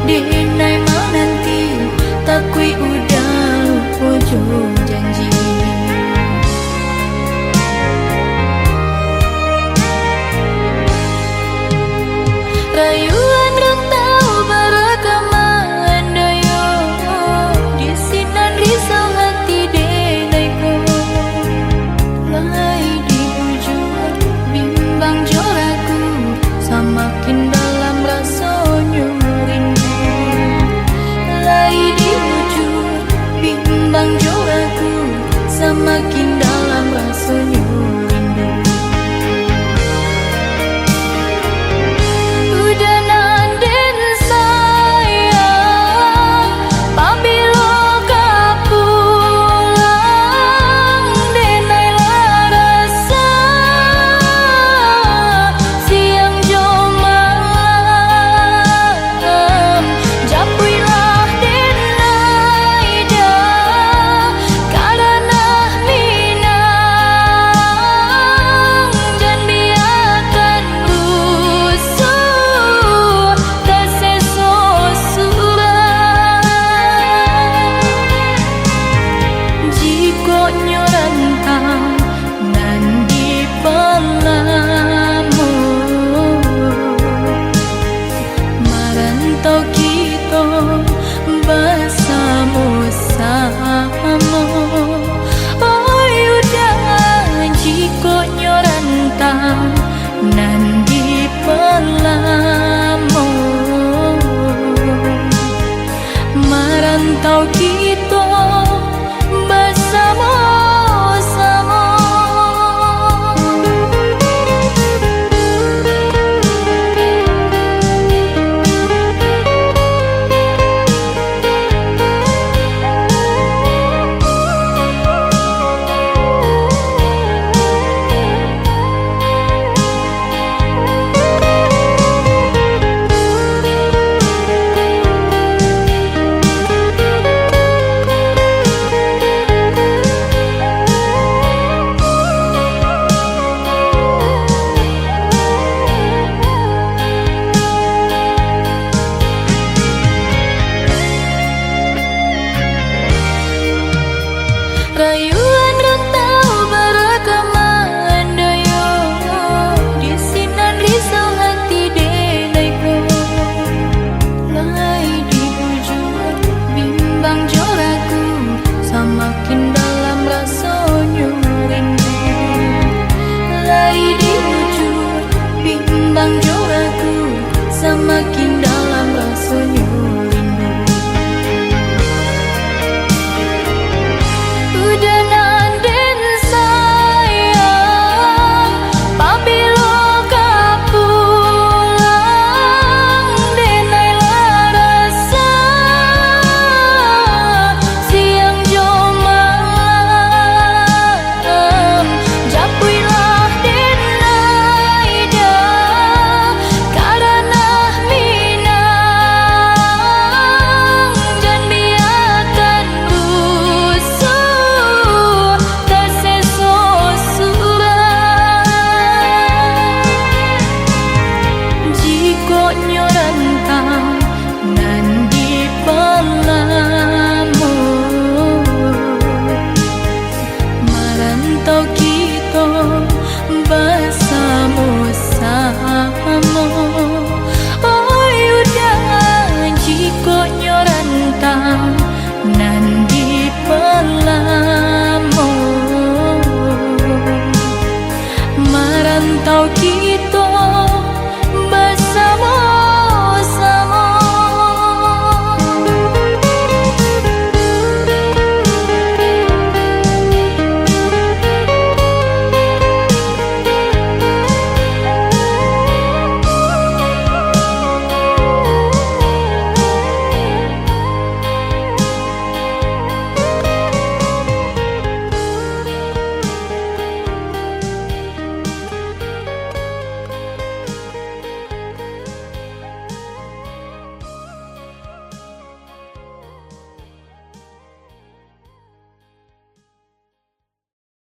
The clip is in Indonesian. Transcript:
Denai menanti tak kui udah ujung janji. Rayuan rentau berakaman dayo di sinan risau hati denaiku. Lai di ujung bimbang joraku semakin dalam rasanya rindu. Lai di ujung bimbang joraku semakin dalam rasanya rindu. Udah nanden sayang pabilo kapulang denai larasa siang jo malam japuilah denai dah karena minang dan biarkan rusuh terseso surah jiko nyorantang nan di pelamu marantau kita bersama-sama. Oh udah jiko nyorantang nan di pelamu marantau kita bersama-sama. Rayuan rentau berakaman dayo di sinan risau hati denaiku. Lai di ujung bimbang joraku semakin dalam rasanya rindu. Lai di ujung bimbang joraku semakin dalam rasanya rindu. Udah nanden sayang pabilo kapulang denai larasa siang jo malam japuilah denai dah karena minang dan biarkan rusuh terseso surah jiko nyorantang